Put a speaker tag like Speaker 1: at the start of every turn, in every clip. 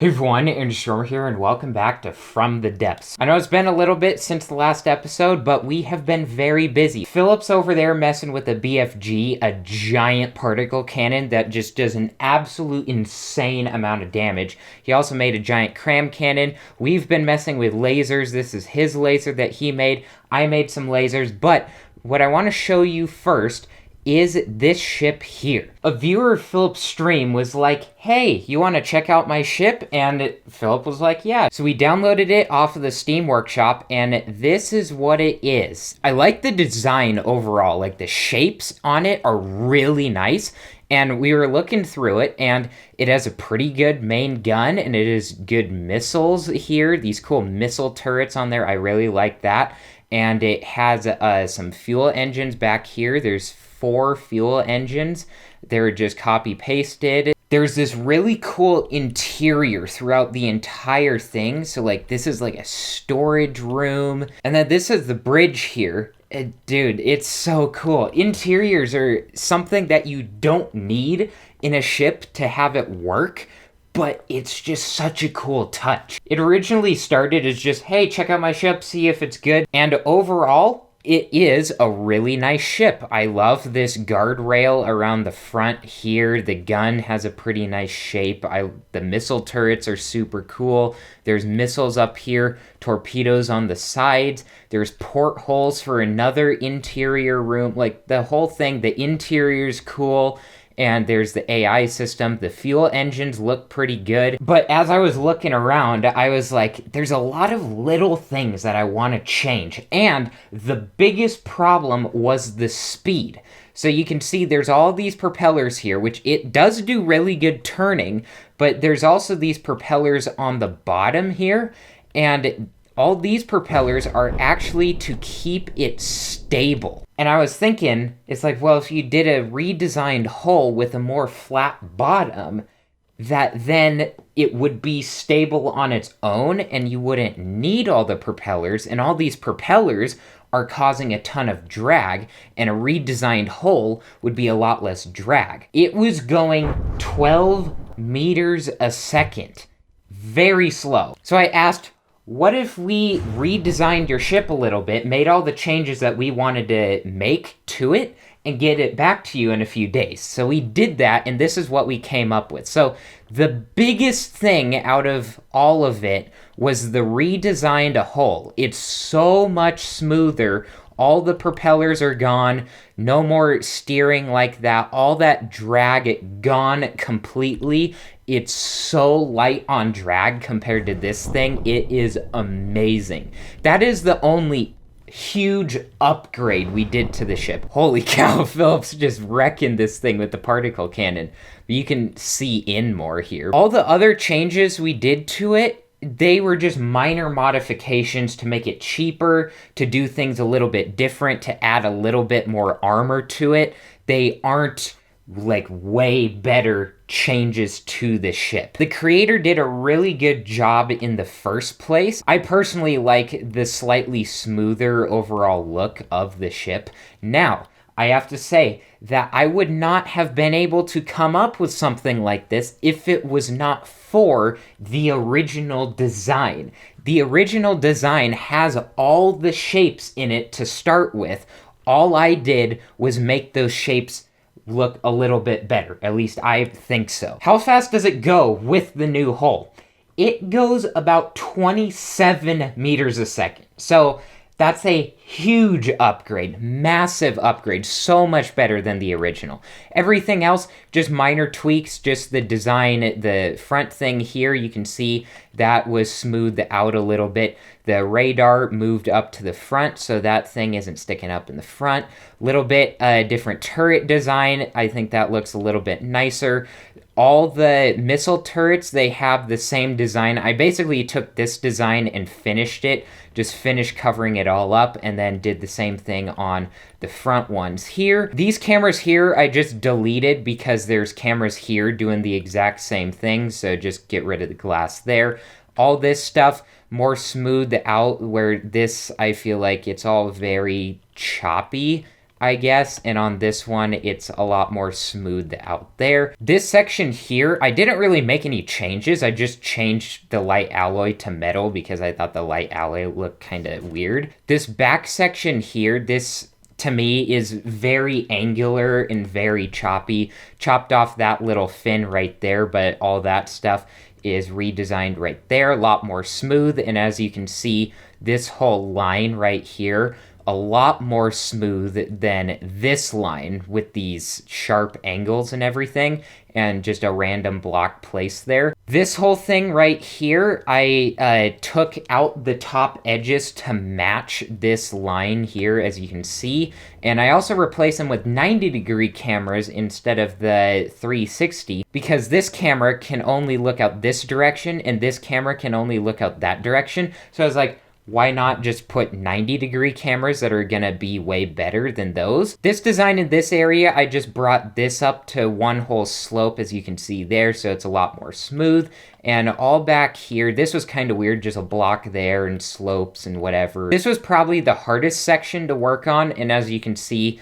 Speaker 1: Hey everyone, Andrew Stormer here, and welcome back to From the Depths. I know it's been a little bit since the last episode, but we have been very busy. Phillip's over there messing with a BFG, a giant particle cannon that just does an absolute insane amount of damage. He also made a giant cram cannon. We've been messing with lasers. This is his laser that he made. I made some lasers, but what I want to show you first is this ship here. A viewer of Philip's stream was like, hey, you want to check out my ship? And Philip was like, yeah. So we downloaded it off of the Steam Workshop, and this is what it is. I like the design overall. Like, the shapes on it are really nice. And we were looking through it, and it has a pretty good main gun, and it is good missiles here. These cool missile turrets on there. I really like that. And it has some fuel engines back here. There's 4 fuel engines. They're just copy pasted. There's this really cool interior throughout the entire thing. So like this is like a storage room. And then this is the bridge here. Dude, it's so cool. Interiors are something that you don't need in a ship to have it work, but it's just such a cool touch. It originally started as just, hey, check out my ship, see if it's good. And overall, it is a really nice ship. I love this guardrail around the front here. The gun has a pretty nice shape. The missile turrets are super cool. There's missiles up here, torpedoes on the sides. There's portholes for another interior room. Like, the whole thing, the interior's cool. And there's the AI system. The fuel engines look pretty good. But as I was looking around, I was like, there's a lot of little things that I want to change. And the biggest problem was the speed. So you can see there's all these propellers here, which it does do really good turning, but there's also these propellers on the bottom here. And all these propellers are actually to keep it stable. And I was thinking, it's like, well, if you did a redesigned hull with a more flat bottom, that then it would be stable on its own and you wouldn't need all the propellers. And all these propellers are causing a ton of drag, and a redesigned hull would be a lot less drag. It was going 12 meters a second. Very slow. So I asked, what if we redesigned your ship a little bit, made all the changes that we wanted to make to it, and get it back to you in a few days? So we did that, and this is what we came up with. So the biggest thing out of all of it was the redesigned hull. It's so much smoother. All the propellers are gone. No more steering like that. All that drag gone completely. It's so light on drag compared to this thing. It is amazing. That is the only huge upgrade we did to the ship. Holy cow, Phillip's just wrecking this thing with the particle cannon. You can see in more here. All the other changes we did to it, they were just minor modifications to make it cheaper, to do things a little bit different, to add a little bit more armor to it. They aren't like way better changes to the ship. The creator did a really good job in the first place. I personally like the slightly smoother overall look of the ship. Now, I have to say that I would not have been able to come up with something like this if it was not for the original design. The original design has all the shapes in it to start with. All I did was make those shapes look a little bit better. At least I think so. How fast does it go with the new hull? It goes about 27 meters a second. So that's a huge upgrade, massive upgrade, so much better than the original. Everything else, just minor tweaks, just the design, the front thing here, you can see that was smoothed out a little bit. The radar moved up to the front, so that thing isn't sticking up in the front. Little bit different turret design. I think that looks a little bit nicer. All the missile turrets, they have the same design. I basically took this design and finished it, just finished covering it all up, and then did the same thing on the front ones here. These cameras here, I just deleted because there's cameras here doing the exact same thing, so just get rid of the glass there. All this stuff, more smoothed out, where this, I feel like it's all very choppy. I guess, and on this one it's a lot more smoothed out there. This section here, I didn't really make any changes. I just changed the light alloy to metal because I thought the light alloy looked kind of weird. This back section here, this to me is very angular and very choppy. Chopped off that little fin right there, but all that stuff is redesigned right there, a lot more smooth. And as you can see, this whole line right here, a lot more smooth than this line with these sharp angles and everything, and just a random block placed there. This whole thing right here, I took out the top edges to match this line here, as you can see, and I also replaced them with 90-degree cameras instead of the 360, because this camera can only look out this direction, and this camera can only look out that direction. So I was like, why not just put 90-degree cameras that are gonna be way better than those? This design in this area, I just brought this up to one whole slope, as you can see there, so it's a lot more smooth. And all back here, this was kind of weird, just a block there and slopes and whatever. This was probably the hardest section to work on, and as you can see,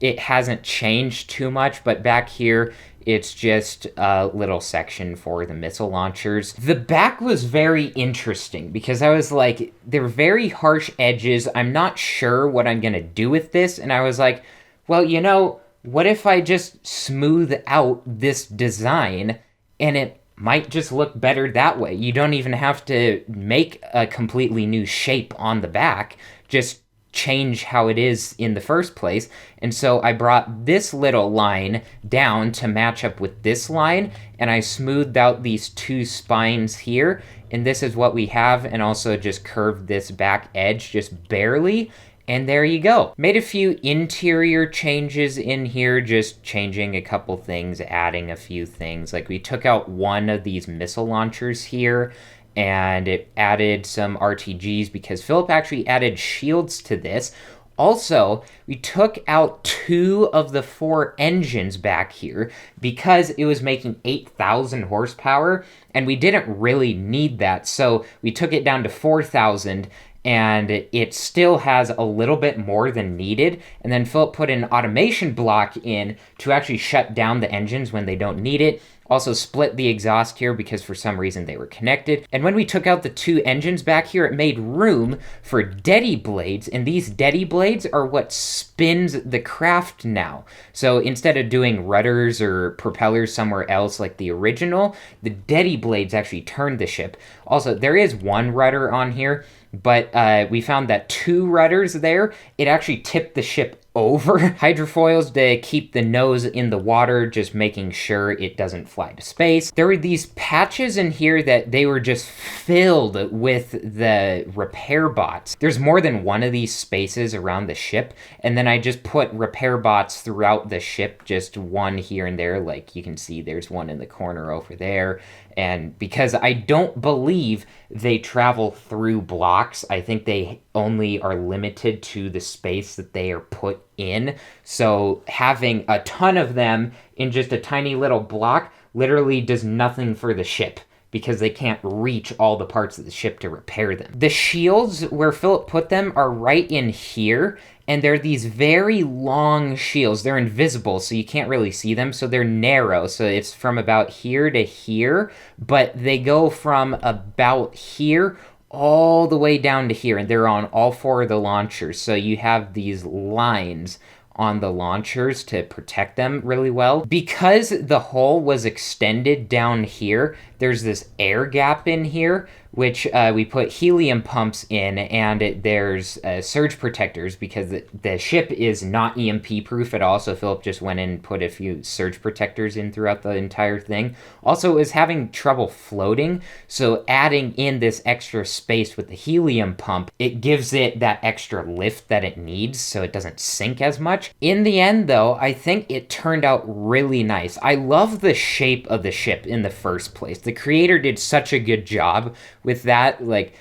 Speaker 1: it hasn't changed too much, but back here, it's just a little section for the missile launchers. The back was very interesting because I was like, they're very harsh edges. I'm not sure what I'm gonna do with this. And I was like, well, you know, what if I just smooth out this design and it might just look better that way? You don't even have to make a completely new shape on the back. Just change how it is in the first place. And so I brought this little line down to match up with this line, and I smoothed out these two spines here, and this is what we have, and also just curved this back edge just barely, and there you go. Made a few interior changes in here, just changing a couple things, adding a few things. Like we took out one of these missile launchers here, and it added some RTGs because Phillip actually added shields to this. Also, we took out 2 of the 4 engines back here because it was making 8,000 horsepower, and we didn't really need that. So we took it down to 4,000, and it still has a little bit more than needed. And then Phillip put an automation block in to actually shut down the engines when they don't need it. Also split the exhaust here because for some reason they were connected. And when we took out the 2 engines back here, it made room for Deddy blades, and these Deddy blades are what spins the craft now. So instead of doing rudders or propellers somewhere else like the original, the Deddy blades actually turned the ship. Also, there is 1 rudder on here, but we found that 2 rudders there, it actually tipped the ship over. Hydrofoils to keep the nose in the water, just making sure it doesn't fly to space. There were these patches in here that they were just filled with the repair bots. There's more than one of these spaces around the ship, and then I just put repair bots throughout the ship, just one here and there. Like you can see there's one in the corner over there. And because I don't believe they travel through blocks, I think they only are limited to the space that they are put in. So having a ton of them in just a tiny little block literally does nothing for the ship, because they can't reach all the parts of the ship to repair them. The shields, where Phillip put them, are right in here, and they're these very long shields. They're invisible, so you can't really see them, so they're narrow, so it's from about here to here, but they go from about here all the way down to here, and they're on all 4 of the launchers, so you have these lines on the launchers to protect them really well. Because the hull was extended down here, there's this air gap in here, which we put helium pumps in, and there's surge protectors because the ship is not EMP proof at all, so Phillip just went in and put a few surge protectors in throughout the entire thing. Also, it was having trouble floating, so adding in this extra space with the helium pump, it gives it that extra lift that it needs so it doesn't sink as much. In the end, though, I think it turned out really nice. I love the shape of the ship in the first place. The creator did such a good job with that. Like,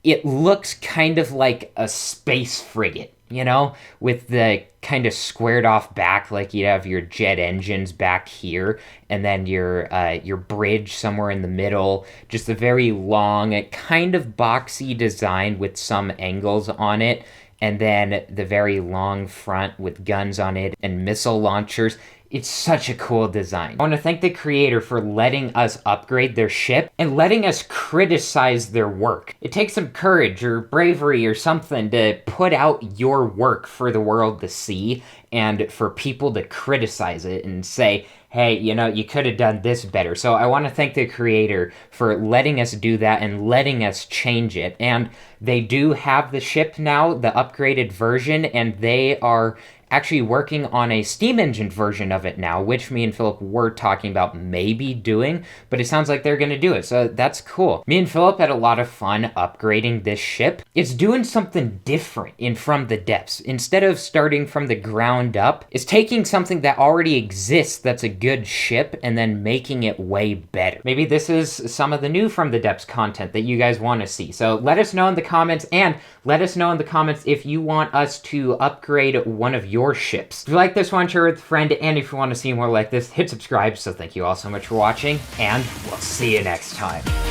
Speaker 1: it looks kind of like a space frigate, you know, with the kind of squared off back, like you have your jet engines back here, and then your bridge somewhere in the middle. Just a very long, kind of boxy design with some angles on it. and then the very long front with guns on it and missile launchers. It's such a cool design. I want to thank the creator for letting us upgrade their ship and letting us criticize their work. It takes some courage or bravery or something to put out your work for the world to see and for people to criticize it and say, hey, you know, you could have done this better. So I want to thank the creator for letting us do that and letting us change it. And they do have the ship now, the upgraded version, and they are actually working on a steam engine version of it now, which me and Phillip were talking about maybe doing, but it sounds like they're going to do it, so that's cool. Me and Phillip had a lot of fun upgrading this ship. It's doing something different in From the Depths. Instead of starting from the ground up, it's taking something that already exists that's a good ship and then making it way better. Maybe this is some of the new From the Depths content that you guys want to see, so let us know in the comments, and let us know in the comments if you want us to upgrade one of your ships. If you like this one, share it with a friend, and if you want to see more like this, hit subscribe. So thank you all so much for watching, and we'll see you next time.